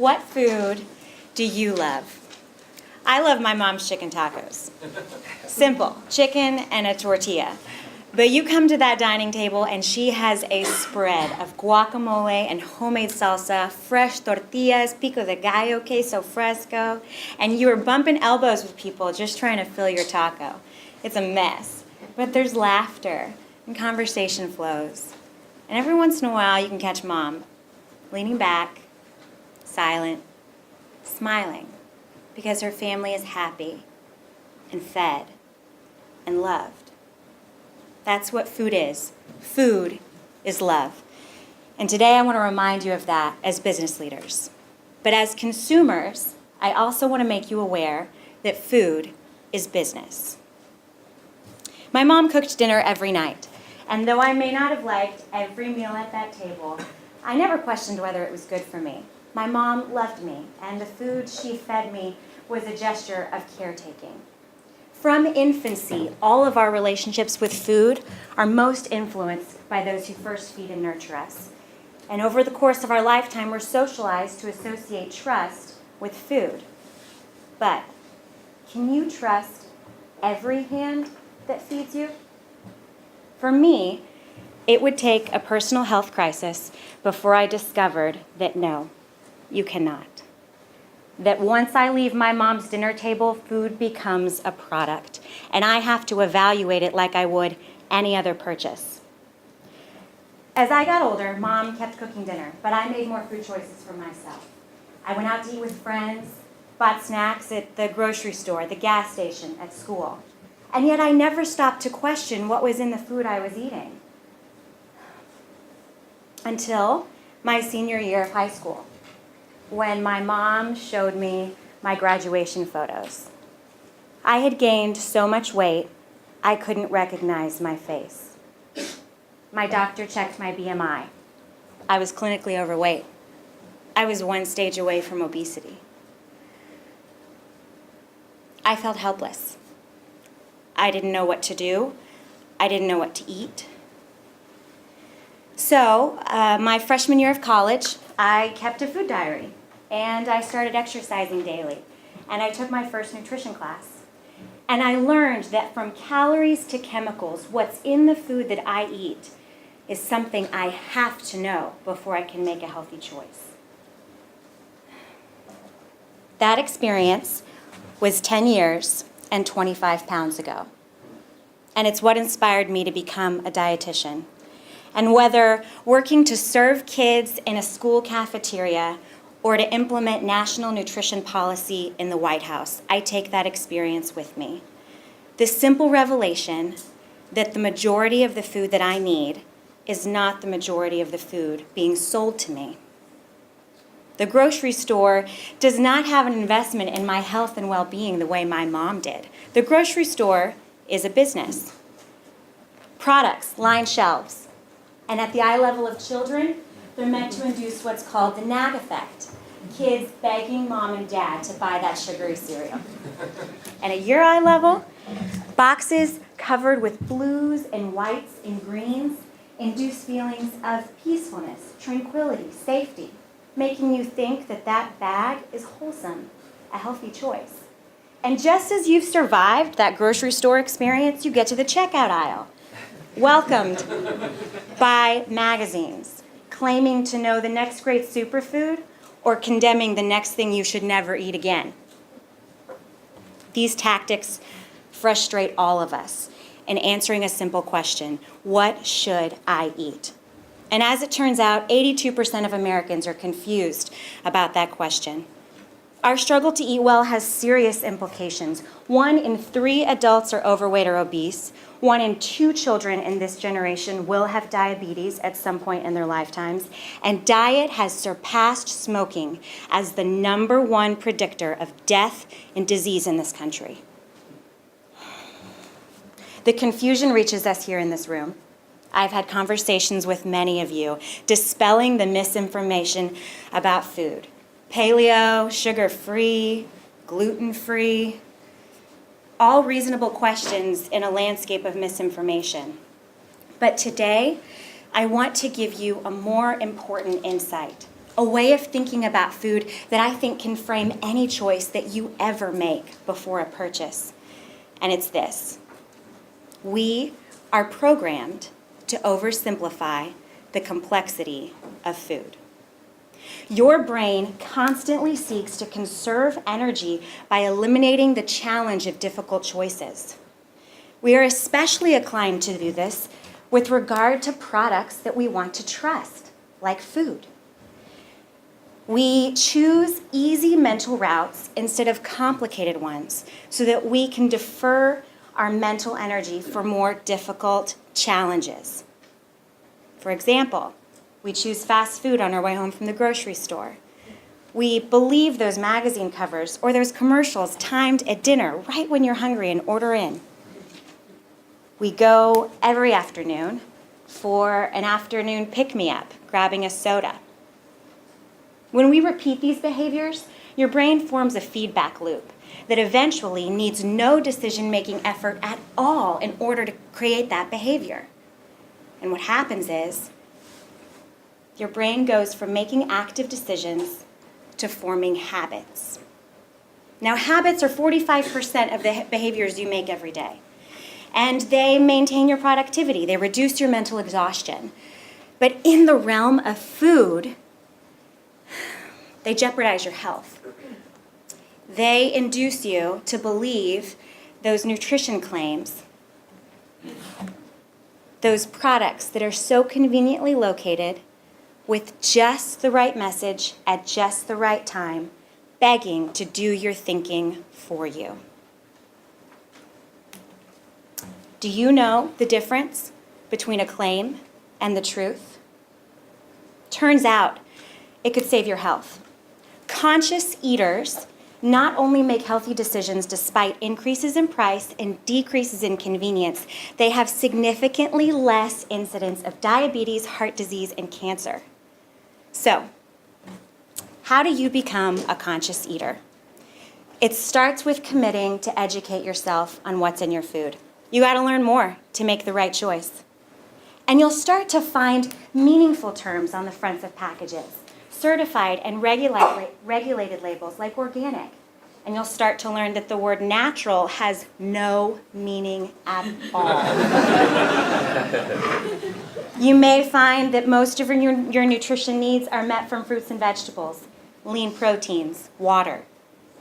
What food do you love? I love my mom's chicken tacos. Simple, chicken and a tortilla. But you come to that dining table and she has a spread of guacamole and homemade salsa, fresh tortillas, pico de gallo, queso fresco, and you are bumping elbows with people just trying to fill your taco. It's a mess, but there's laughter and conversation flows. And every once in a while you can catch Mom leaning back, silent, smiling, because her family is happy and fed and loved. That's what food is. Food is love. And today I want to remind you of that as business leaders. But as consumers, I also want to make you aware that food is business. My mom cooked dinner every night, and though I may not have liked every meal at that table, I never questioned whether it was good for me. My mom loved me, and the food she fed me was a gesture of caretaking. From infancy, all of our relationships with food are most influenced by those who first feed and nurture us. And over the course of our lifetime, we're socialized to associate trust with food. But can you trust every hand that feeds you? For me, it would take a personal health crisis before I discovered that no, you cannot. That once I leave my mom's dinner table, food becomes a product, and I have to evaluate it like I would any other purchase. As I got older, Mom kept cooking dinner, but I made more food choices for myself. I went out to eat with friends, bought snacks at the grocery store, the gas station, at school. And yet I never stopped to question what was in the food I was eating. Until my senior year of high school, when my mom showed me my graduation photos. I had gained so much weight, I couldn't recognize my face. My doctor checked my BMI. I was clinically overweight. I was one stage away from obesity. I felt helpless. I didn't know what to do. I didn't know what to eat. So, my freshman year of college, I kept a food diary. And I started exercising daily. And I took my first nutrition class. And I learned that from calories to chemicals, what's in the food that I eat is something I have to know before I can make a healthy choice. That experience was 10 years and 25 pounds ago. And it's what inspired me to become a dietitian. And whether working to serve kids in a school cafeteria or to implement national nutrition policy in the White House, I take that experience with me. The simple revelation that the majority of the food that I need is not the majority of the food being sold to me. The grocery store does not have an investment in my health and well-being the way my mom did. The grocery store is a business. Products line shelves. And at the eye level of children, they're meant to induce what's called the nag effect. Kids begging mom and dad to buy that sugary cereal. And at your eye level, boxes covered with blues and whites and greens induce feelings of peacefulness, tranquility, safety, making you think that that bag is wholesome, a healthy choice. And just as you've survived that grocery store experience, you get to the checkout aisle, welcomed by magazines, claiming to know the next great superfood or condemning the next thing you should never eat again. These tactics frustrate all of us in answering a simple question: what should I eat? And as it turns out, 82% of Americans are confused about that question. Our struggle to eat well has serious implications. 1 in 3 adults are overweight or obese. 1 in 2 children in this generation will have diabetes at some point in their lifetimes. And diet has surpassed smoking as the #1 predictor of death and disease in this country. The confusion reaches us here in this room. I've had conversations with many of you, dispelling the misinformation about food. Paleo, sugar-free, gluten-free, all reasonable questions in a landscape of misinformation. But today, I want to give you a more important insight, a way of thinking about food that I think can frame any choice that you ever make before a purchase. And it's this: we are programmed to oversimplify the complexity of food. Your brain constantly seeks to conserve energy by eliminating the challenge of difficult choices. We are especially inclined to do this with regard to products that we want to trust, like food. We choose easy mental routes instead of complicated ones so that we can defer our mental energy for more difficult challenges. For example, we choose fast food on our way home from the grocery store. We believe those magazine covers or those commercials timed at dinner right when you're hungry and order in. We go every afternoon for an afternoon pick-me-up, grabbing a soda. When we repeat these behaviors, your brain forms a feedback loop that eventually needs no decision-making effort at all in order to create that behavior. And what happens is, your brain goes from making active decisions to forming habits. Now, habits are 45% of the behaviors you make every day. And they maintain your productivity. They reduce your mental exhaustion. But in the realm of food, they jeopardize your health. They induce you to believe those nutrition claims, those products that are so conveniently located with just the right message at just the right time, begging to do your thinking for you. Do you know the difference between a claim and the truth? Turns out it could save your health. Conscious eaters not only make healthy decisions despite increases in price and decreases in convenience, they have significantly less incidence of diabetes, heart disease, and cancer. So, how do you become a conscious eater? It starts with committing to educate yourself on what's in your food. You got to learn more to make the right choice. And you'll start to find meaningful terms on the fronts of packages, certified and regulated labels like organic. And you'll start to learn that the word natural has no meaning at all. You may find that most of your nutrition needs are met from fruits and vegetables, lean proteins, water,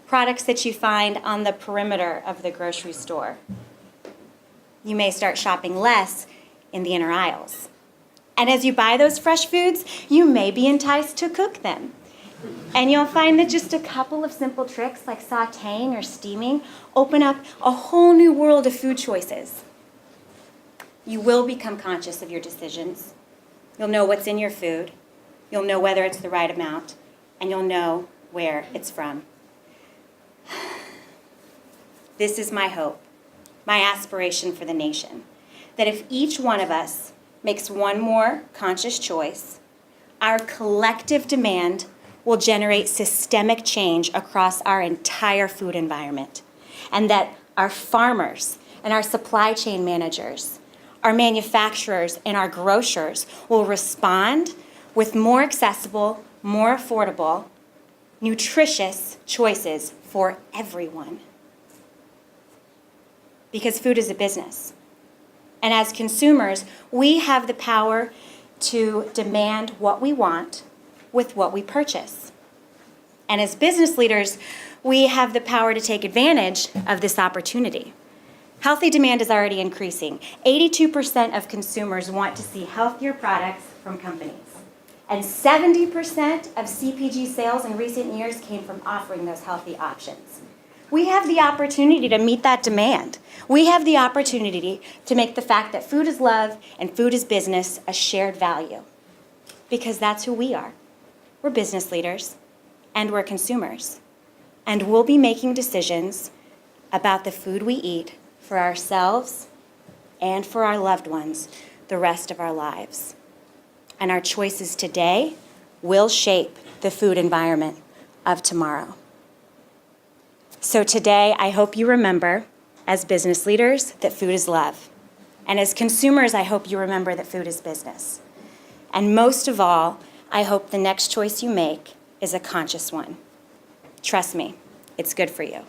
products that you find on the perimeter of the grocery store. You may start shopping less in the inner aisles. And as you buy those fresh foods, you may be enticed to cook them. And you'll find that just a couple of simple tricks like sautéing or steaming open up a whole new world of food choices. You will become conscious of your decisions. You'll know what's in your food. You'll know whether it's the right amount. And you'll know where it's from. This is my hope, my aspiration for the nation, that if each one of us makes one more conscious choice, our collective demand will generate systemic change across our entire food environment, and that our farmers and our supply chain managers, our manufacturers and our grocers will respond with more accessible, more affordable, nutritious choices for everyone. Because food is a business. And as consumers, we have the power to demand what we want with what we purchase. And as business leaders, we have the power to take advantage of this opportunity. Healthy demand is already increasing. 82% of consumers want to see healthier products from companies. And 70% of CPG sales in recent years came from offering those healthy options. We have the opportunity to meet that demand. We have the opportunity to make the fact that food is love and food is business a shared value. Because that's who we are. We're business leaders and we're consumers. And we'll be making decisions about the food we eat for ourselves and for our loved ones the rest of our lives. And our choices today will shape the food environment of tomorrow. So today, I hope you remember, as business leaders, that food is love. And as consumers, I hope you remember that food is business. And most of all, I hope the next choice you make is a conscious one. Trust me, it's good for you.